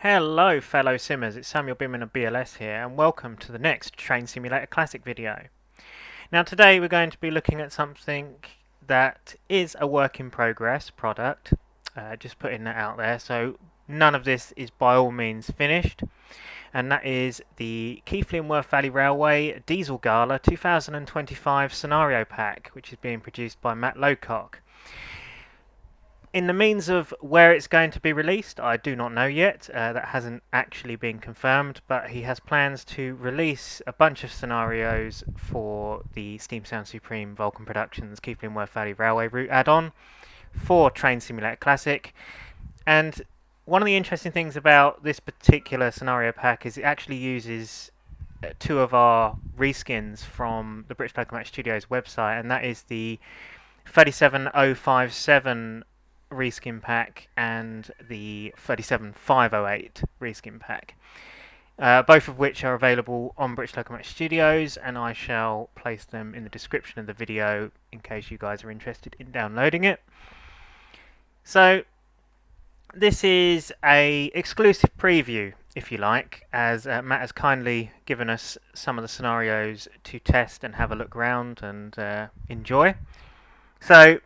Hello fellow simmers, it's Samuel Bimman of BLS here and welcome to the next Train Simulator Classic video. Now today we're going to be looking at something that is a work in progress product, just putting that out there, so none of this is by all means finished, and that is the Keighley and Worth Valley Railway Diesel Gala 2025 Scenario Pack, which is being produced by Matt Lowcock. In the means of where it's going to be released, I do not know yet. That hasn't actually been confirmed, but he has plans to release a bunch of scenarios for the Steam Sound Supreme Vulcan Productions Keighley and Worth Valley Railway Route add-on for Train Simulator Classic. And one of the interesting things about this particular scenario pack is it actually uses two of our reskins from the British Locomotive Studios website, and that is the 37057 reskin pack and the 37508 reskin pack, both of which are available on British Locomotive Studios, and I shall place them in the description of the video in case you guys are interested in downloading it. So this is a exclusive preview, if you like, as Matt has kindly given us some of the scenarios to test and have a look around and enjoy. So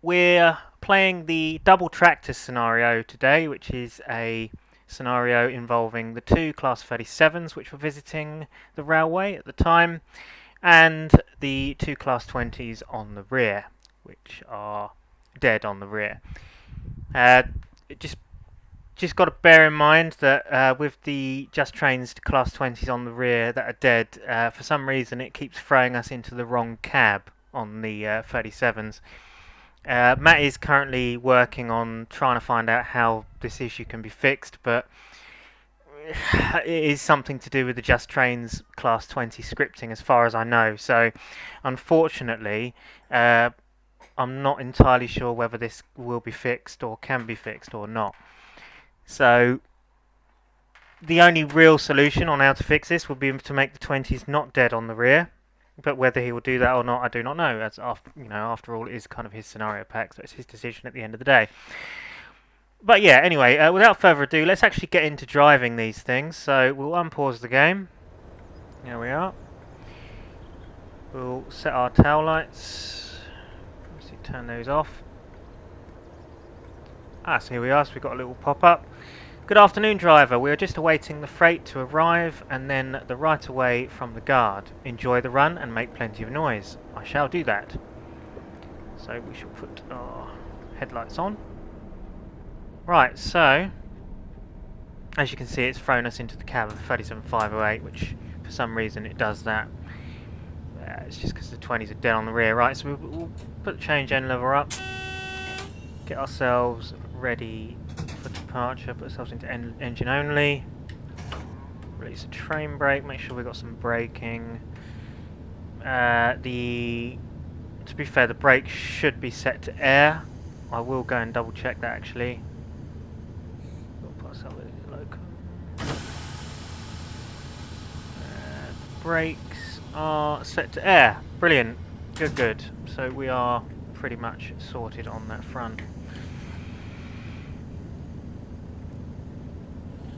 we're playing the double tractor scenario today, which is a scenario involving the two Class 37s which were visiting the railway at the time, and the two Class 20s on the rear, which are dead on the rear. Just got to bear in mind that with the Just Trains Class 20s on the rear that are dead, for some reason it keeps throwing us into the wrong cab on the 37s. Matt is currently working on trying to find out how this issue can be fixed, but it is something to do with the Just Trains Class 20 scripting as far as I know. So unfortunately, I'm not entirely sure whether this will be fixed or can be fixed or not. So the only real solution on how to fix this would be to make the 20s not dead on the rear. But whether he will do that or not, I do not know. As after all, it is kind of his scenario pack, so it's his decision at the end of the day. But yeah, anyway, without further ado, let's actually get into driving these things. So we'll unpause the game. There we are. We'll set our tail lights. Let's see, turn those off. So here we are. So we've got a little pop-up. Good afternoon, driver. We are just awaiting the freight to arrive and then the right-of-way from the guard. Enjoy the run and make plenty of noise. I shall do that. So we shall put our headlights on. Right, so as you can see, it's thrown us into the cab of the 37508, which for some reason it does that. It's just because the 20s are dead on the rear. Right, so we'll put the change end lever up, get ourselves ready for departure, put ourselves into engine only, release a train brake, make sure we've got some braking. To be fair, the brake should be set to air. I will go and double check that actually. We'll put ourselves in the local. Brakes are set to air. Brilliant. Good. So we are pretty much sorted on that front.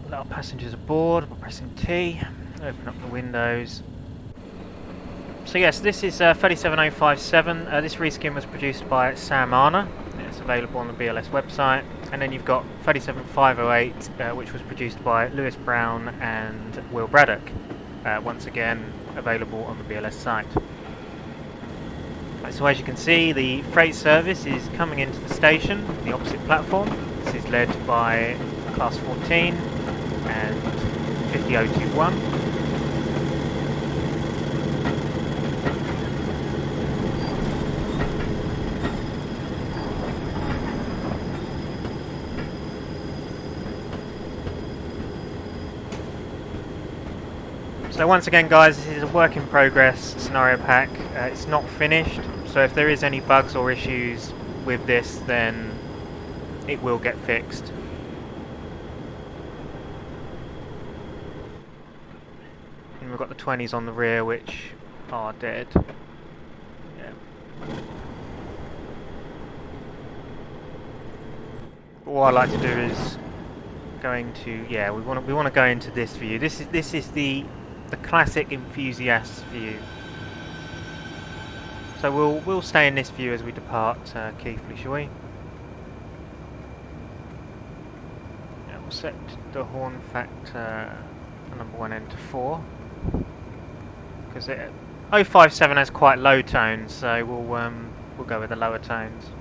Let our passengers aboard by pressing T. Open up the windows. So yes, this is 37057. This reskin was produced by Sam Arner. It's available on the BLS website. And then you've got 37508, which was produced by Lewis Brown and Will Braddock. Once again, available on the BLS site. So as you can see, the freight service is coming into the station, the opposite platform. This is led by Class 14 and 50021. So once again guys, this is a work in progress scenario pack. It's not finished, so if there is any bugs or issues with this, then it will get fixed. And we've got the 20s on the rear, which are dead. Yeah. But what I like to do is going to, yeah, we want to go into this view. This is the classic enthusiast view. So we'll stay in this view as we depart Keighley, shall we? Yeah, we'll set the horn factor for number 1 end to 4 because 057 has quite low tones, so we'll go with the lower tones.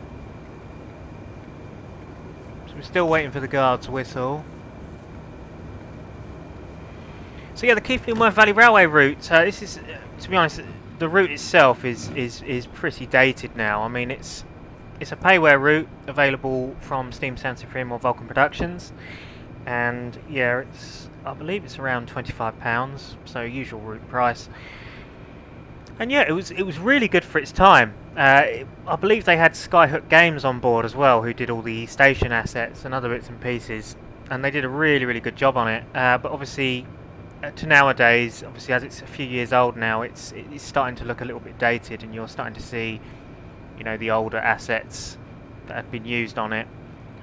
So we're still waiting for the guard to whistle. So yeah, the Keighley and Worth Valley Railway route. This is, to be honest, the route itself is pretty dated now. I mean, it's a payware route available from Steam Sound Supreme or Vulcan Productions, and yeah, I believe it's around £25, so usual route price. And yeah, it was really good for its time. I believe they had Skyhook Games on board as well, who did all the station assets and other bits and pieces, and they did a really good job on it. But obviously, to nowadays, obviously as it's a few years old now, it's starting to look a little bit dated, and you're starting to see, you know, the older assets that have been used on it.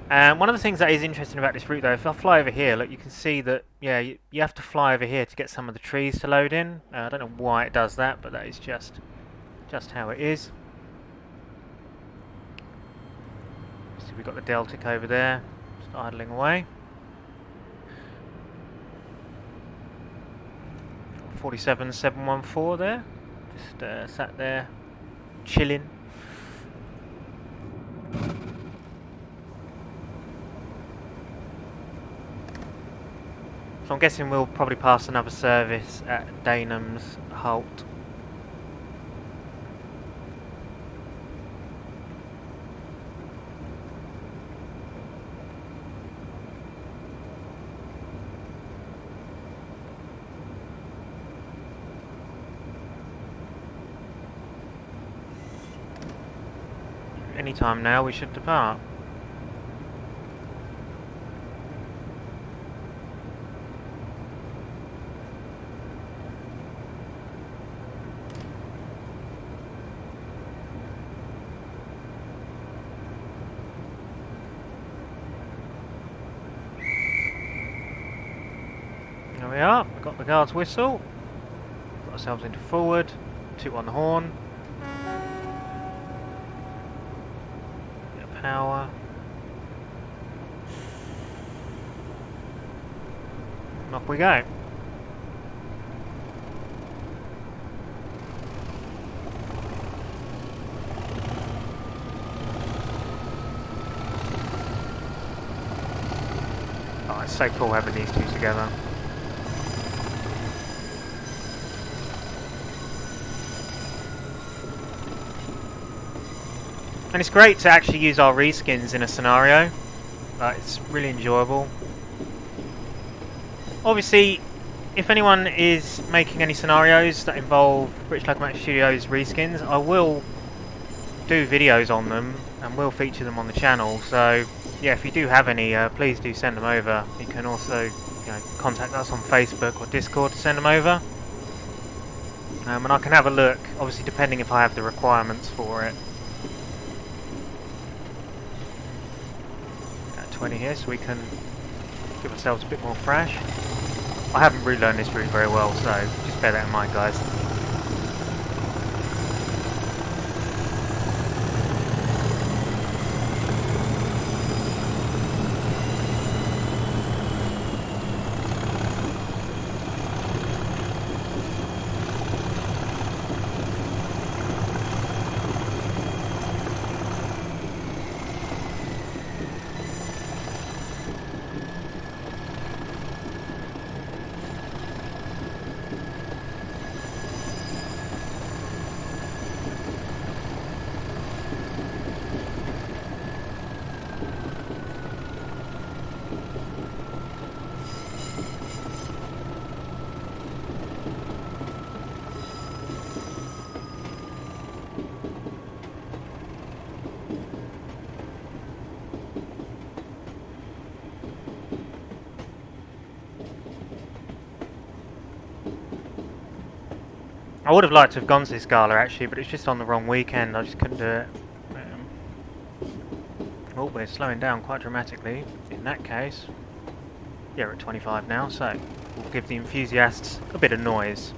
One of the things that is interesting about this route, though, if I fly over here, look, you can see that, yeah, you have to fly over here to get some of the trees to load in. I don't know why it does that, but that is just how it is. So we've got the Deltic over there, just idling away. 47714 there, just sat there, chilling. So I'm guessing we'll probably pass another service at Daneham's halt. Anytime now we should depart. There we are, we've got the guard's whistle, got ourselves into forward, 2 on the horn, bit of power, and off we go. Oh, it's so cool having these two together. And it's great to actually use our reskins in a scenario. It's really enjoyable. Obviously, if anyone is making any scenarios that involve British Locomotive Studios reskins, I will do videos on them and will feature them on the channel. So yeah, if you do have any, please do send them over. You can also, contact us on Facebook or Discord to send them over. And I can have a look, obviously depending if I have the requirements for it. 20 here, so we can give ourselves a bit more fresh. I haven't really learned this route very well, so just bear that in mind, guys. I would have liked to have gone to this Gala actually, but it's just on the wrong weekend. I just couldn't do it. Oh, we're slowing down quite dramatically in that case. Yeah, we're at 25 now, so we'll give the enthusiasts a bit of noise.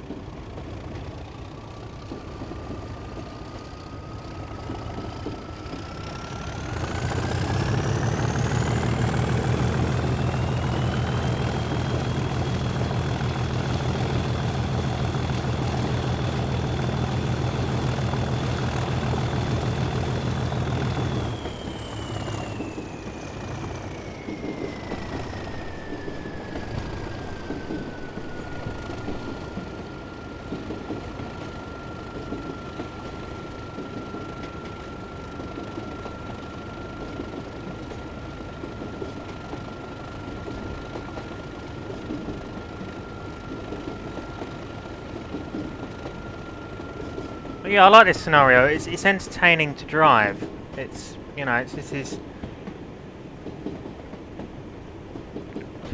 But yeah, I like this scenario. It's entertaining to drive. It's, you know, it's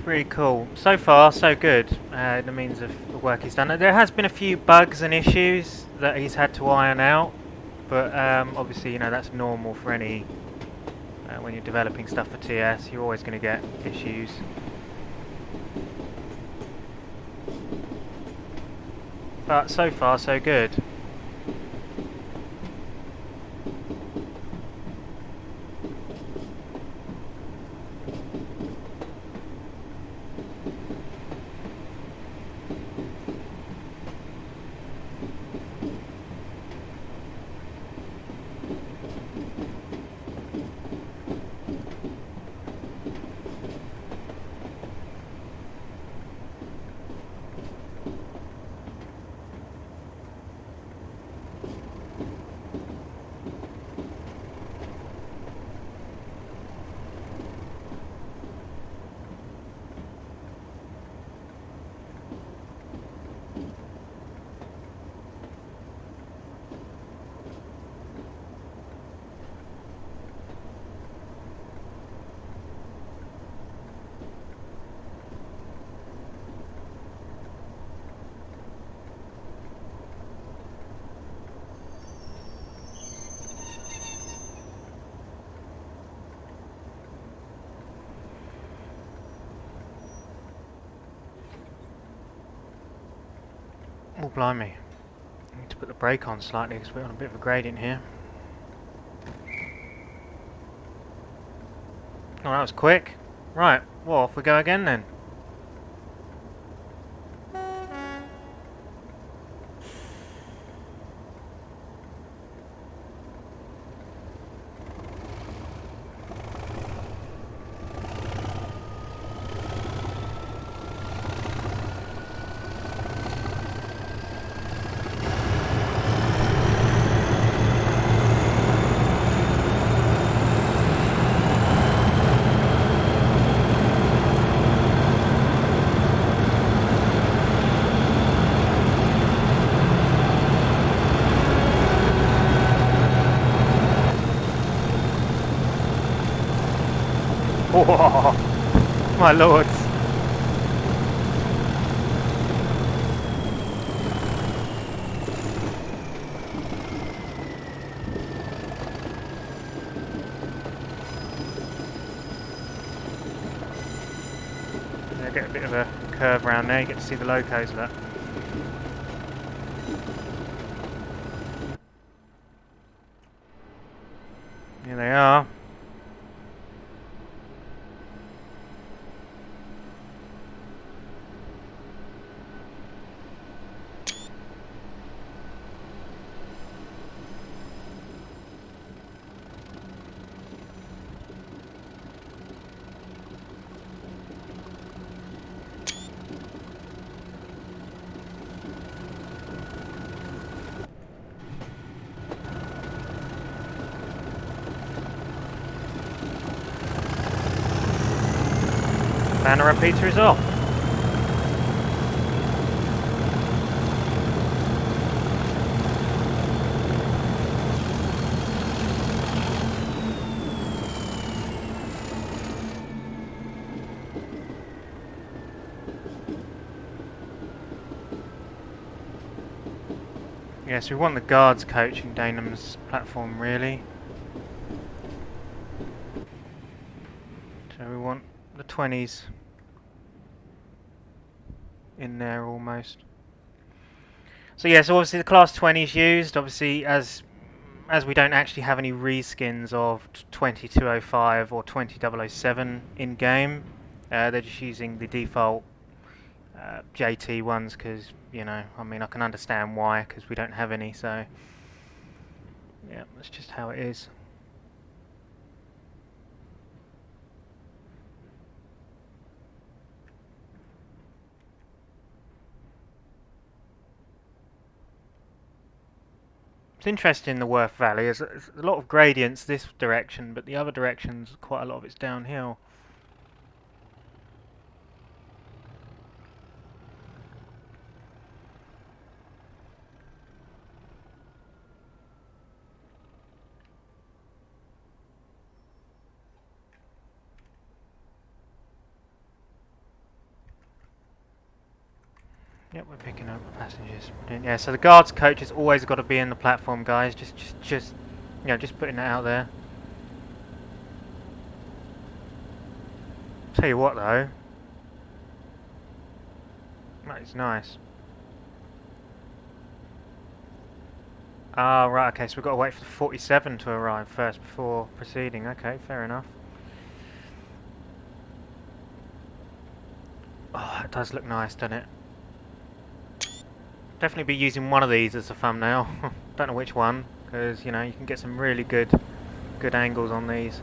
really cool. So far, so good. The means of the work he's done. There has been a few bugs and issues that he's had to iron out, but obviously, you know, that's normal for any when you're developing stuff for TS. You're always going to get issues. But so far, so good. Oh, blimey. I need to put the brake on slightly because we're on a bit of a gradient here. Oh, that was quick. Right, well, off we go again then. Whoa, my lords. Yeah, get a bit of a curve around there, you get to see the locos of that. Here they are. Banner repeater is off. Yes, we want the guards coaching Danem's platform really. So we want the 20s in there almost. So yeah, so obviously the class 20 is used. Obviously, as we don't actually have any reskins of 20205 or 20007 in game, they're just using the default JT ones because, you know, I mean, I can understand why, because we don't have any. So yeah, that's just how it is. It's interesting, the Worth Valley. There's a lot of gradients this direction, but the other directions, quite a lot of it's downhill. Yep, we're picking up passengers. Yeah, so the guards coach has always got to be in the platform, guys. Just, you know, just putting that out there. Tell you what, though, that is nice. Ah, right. Okay, so we've got to wait for the 47 to arrive first before proceeding. Okay, fair enough. Oh, that does look nice, doesn't it? Definitely be using one of these as a thumbnail. Don't know which one, because, you know, you can get some really good angles on these.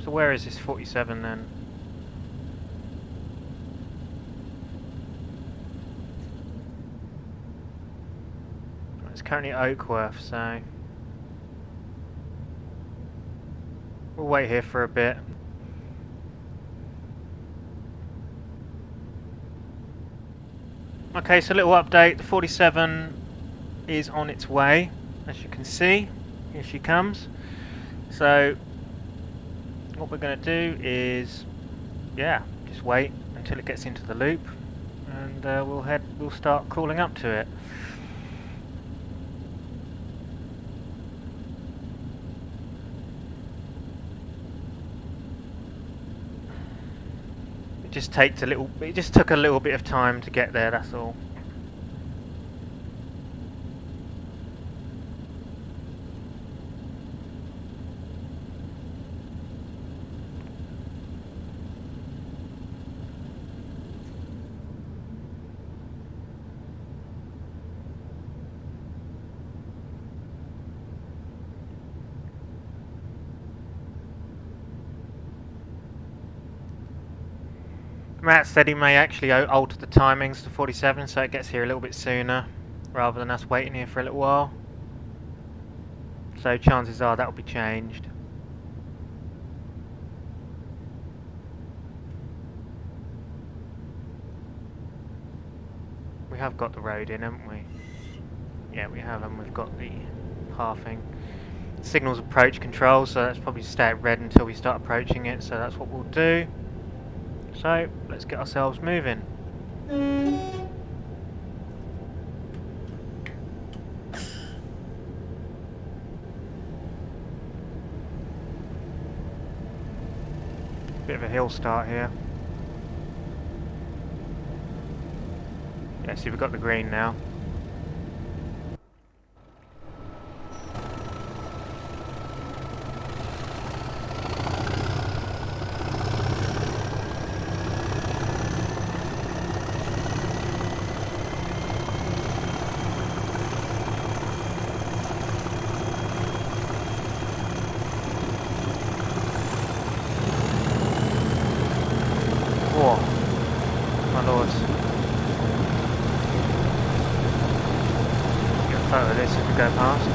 So where is this 47 then? It's currently at Oakworth, so we'll wait here for a bit. Okay, so a little update. The 47 is on its way, as you can see. Here she comes. So what we're going to do is, yeah, just wait until it gets into the loop, and we'll start crawling up to it. It just took a little bit of time to get there, that's all. Matt said he may actually alter the timings to 47 so it gets here a little bit sooner, rather than us waiting here for a little while. So chances are that will be changed. We have got the road in, haven't we? Yeah, we have, and we've got the halving. Signals approach control, so that's probably stay at red until we start approaching it, so that's what we'll do. So, let's get ourselves moving. Bit of a hill start here. Yeah, see, we've got the green now. My lord. Get a photo of this as we go past.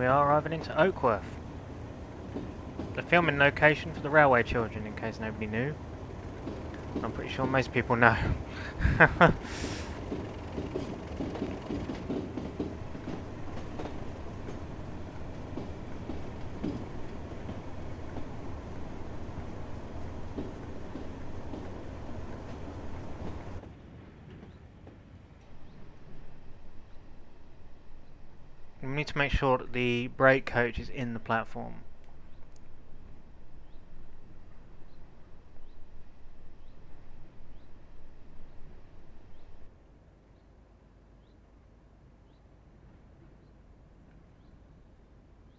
we are arriving into Oakworth, the filming location for The Railway Children, in case nobody knew. I'm pretty sure most people know. We need to make sure that the brake coach is in the platform.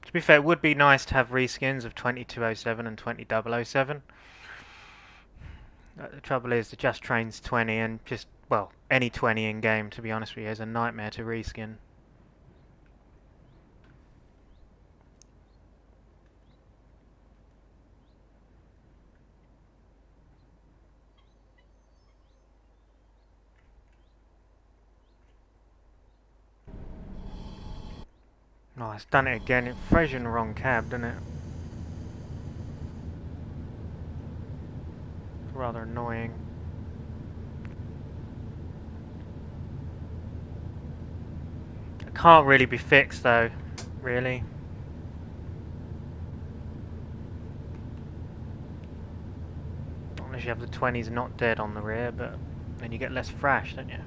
To be fair, it would be nice to have reskins of 2207 and 20007. The trouble is, the Just Trains 20 and just, well, any 20 in game, to be honest with you, is a nightmare to reskin. Oh, it's done it again. It throws you in the wrong cab, doesn't it? It's rather annoying. It can't really be fixed though, really. Unless you have the 20s not dead on the rear, but then you get less thrash, don't you?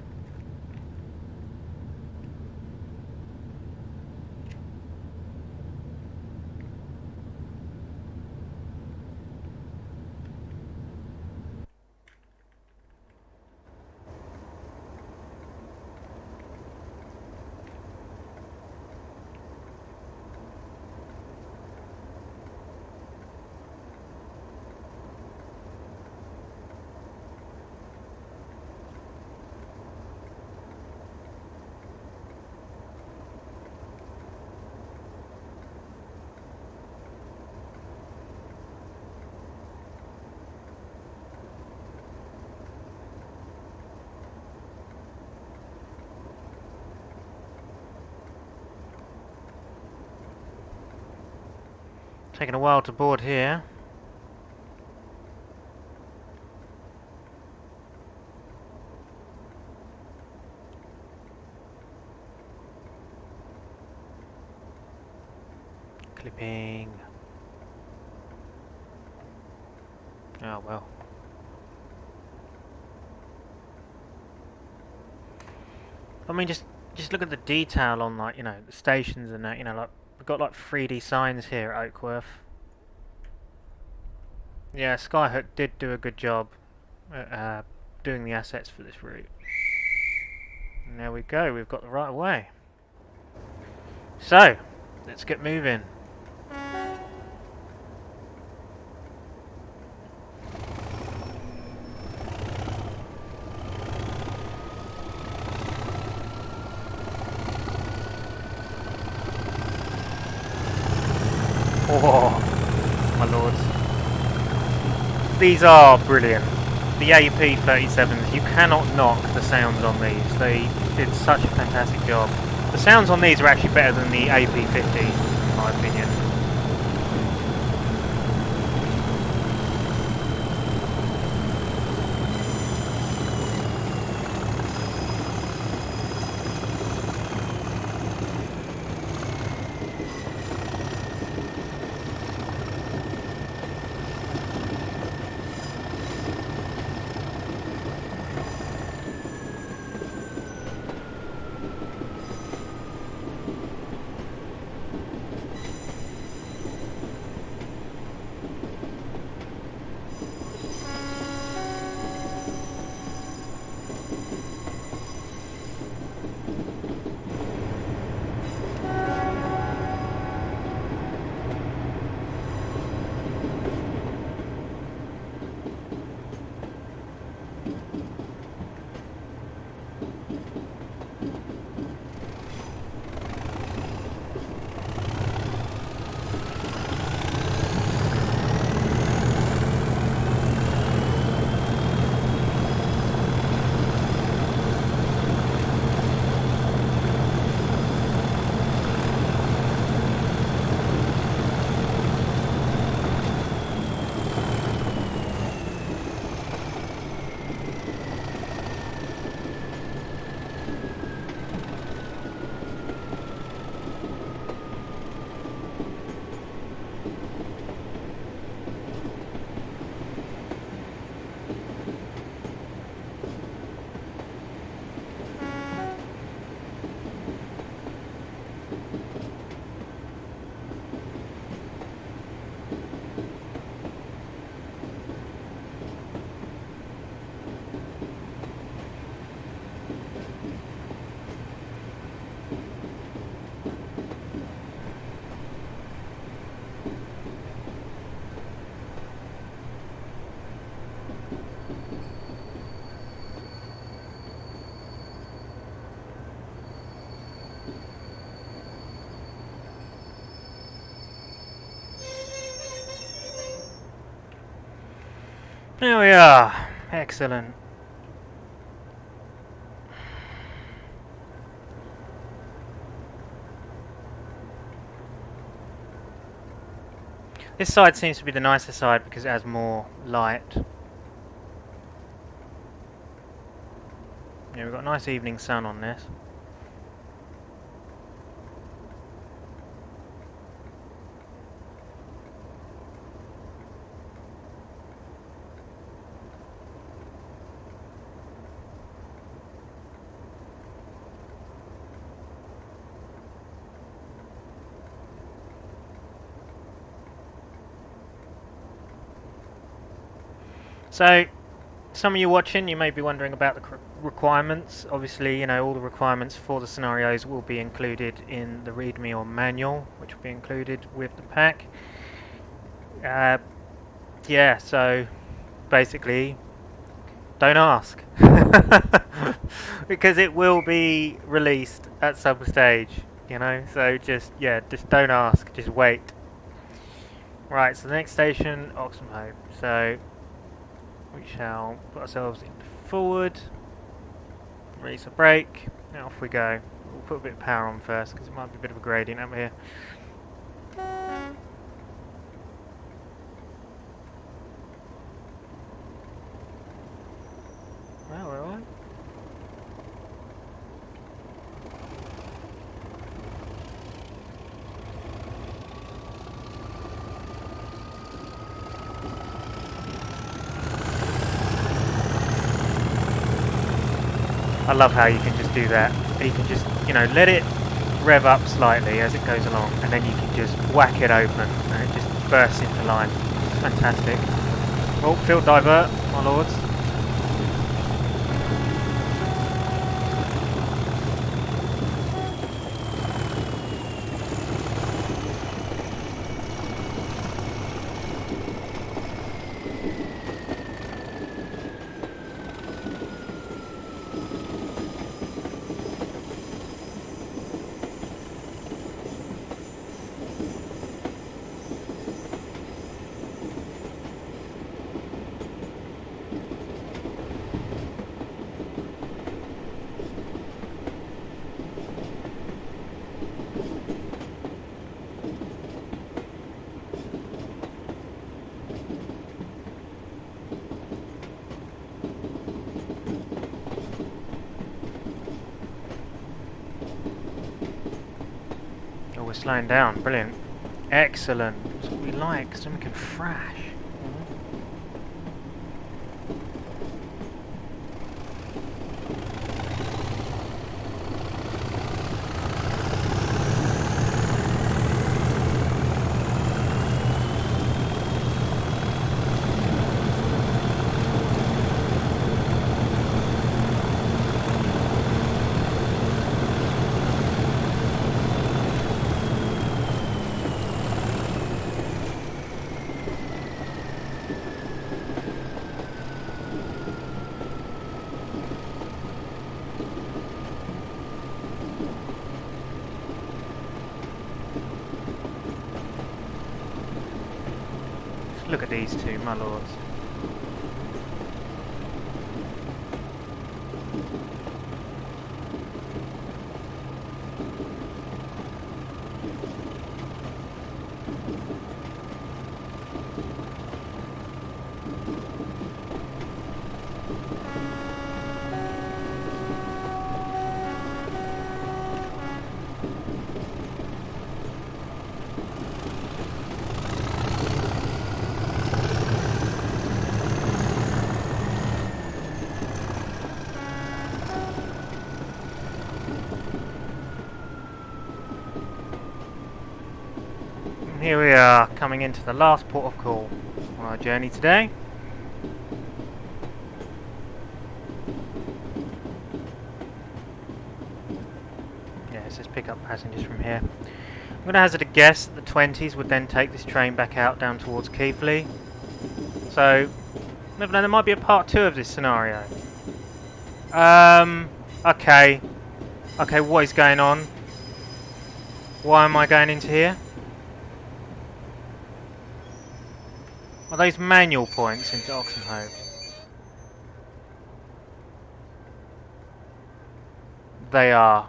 Taking a while to board here. Clipping. Oh well. I mean, just look at the detail on, like, you know, the stations and that. You know, like, we've got like 3D signs here at Oakworth. Yeah, Skyhook did do a good job at doing the assets for this route. And there we go, we've got the right of way. So, let's get moving. Oh, my lords. These are brilliant. The AP37s, you cannot knock the sounds on these. They did such a fantastic job. The sounds on these are actually better than the AP50, in my opinion. There we are. Excellent. This side seems to be the nicer side because it has more light. Yeah, we've got a nice evening sun on this. So, some of you watching, you may be wondering about the requirements. Obviously, you know, all the requirements for the scenarios will be included in the README or manual, which will be included with the pack. Yeah, so basically, don't ask. Because it will be released at some stage, you know, so just don't ask, just wait. Right, so the next station, Oxford Hope. So we shall put ourselves in forward, release a brake, and off we go. We'll put a bit of power on first because it might be a bit of a gradient up here. Well, we're alright. I love how you can just do that. You can just, you know, let it rev up slightly as it goes along, and then you can just whack it open, and it just bursts into life. It's fantastic. Oh, field divert, my lords. We're slowing down, brilliant. Excellent, that's what we like, so we can thrash. Look at these two, my lords. Here we are, coming into the last port of call on our journey today. Yeah, let's just pick up passengers from here. I'm going to hazard a guess that the 20s would then take this train back out down towards Keighley. So, never know, there might be a part 2 of this scenario. Okay. Okay, what is going on? Why am I going into here? Are those manual points into Oxenhope? They are.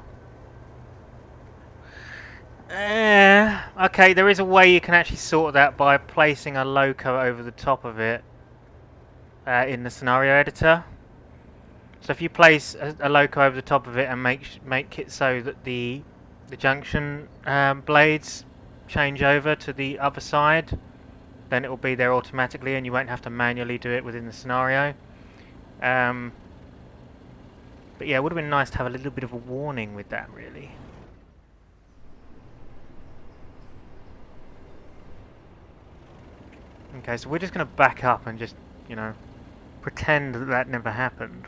Okay, there is a way you can actually sort that by placing a loco over the top of it in the scenario editor. So if you place a loco over the top of it and make it so that the junction blades change over to the other side, then it will be there automatically and you won't have to manually do it within the scenario. But yeah, it would have been nice to have a little bit of a warning with that, really. Okay, so we're just going to back up and just, you know, pretend that that never happened.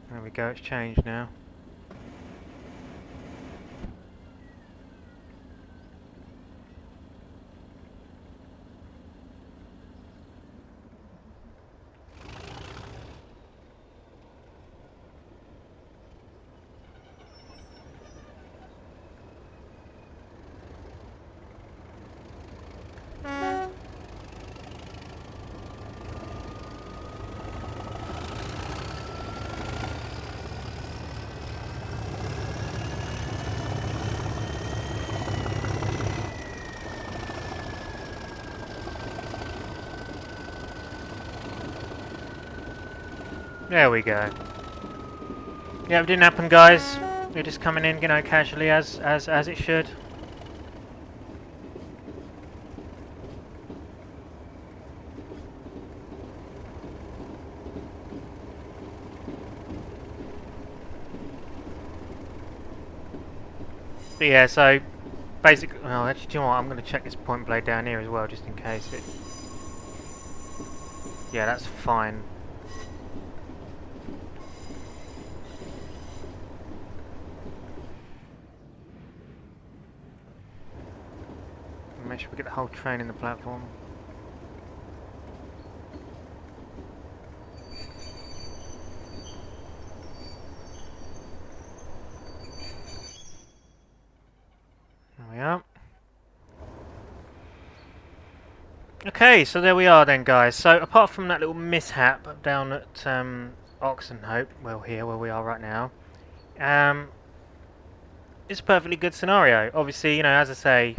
There we go, it's changed now. There we go. Yeah, it didn't happen, guys. We're just coming in, you know, casually as it should. But yeah, so basically, well, actually, do you know what? I'm going to check this point blade down here as well, just in case it. Yeah, that's fine. Make sure we get the whole train in the platform. There we are. Okay, so there we are then, guys. So apart from that little mishap down at Oxenhope, well, here where we are right now, it's a perfectly good scenario. Obviously, you know, as I say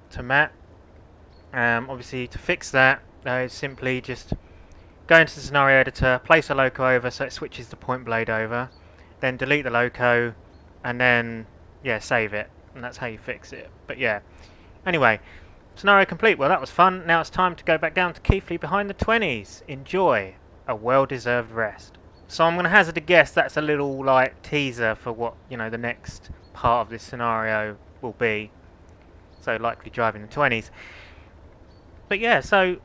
to Matt, obviously to fix that, simply just go into the scenario editor, place a loco over so it switches the point blade over, then delete the loco, and then, yeah, save it. And that's how you fix it. But yeah, anyway, scenario complete. Well, that was fun. Now it's time to go back down to Keighley behind the 20s. Enjoy a well-deserved rest. So I'm going to hazard a guess that's a little, like, teaser for what, you know, the next part of this scenario will be. So likely driving the 20s. But yeah, so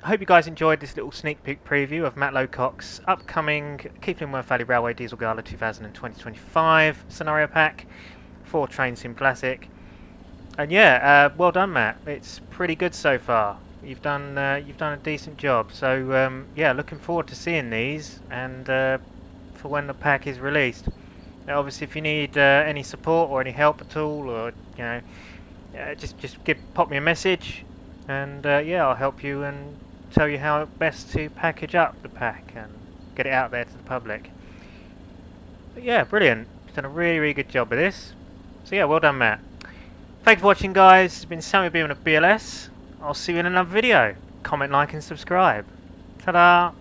I hope you guys enjoyed this little sneak peek preview of Matt Lowcock's upcoming Keighley and Worth Valley Railway Diesel Gala 2020-2025 scenario pack for Train Sim Classic. And yeah, well done, Matt. It's pretty good so far. You've done a decent job. So yeah, looking forward to seeing these and for when the pack is released. Now, obviously, if you need any support or any help at all, or you know, just pop me a message, and yeah, I'll help you and tell you how best to package up the pack and get it out there to the public. But yeah, brilliant. You've done a really good job with this. So yeah, well done, Matt. Thanks for watching, guys. It's been Samuel Beeman of BLS. I'll see you in another video. Comment, like, and subscribe. Ta-da!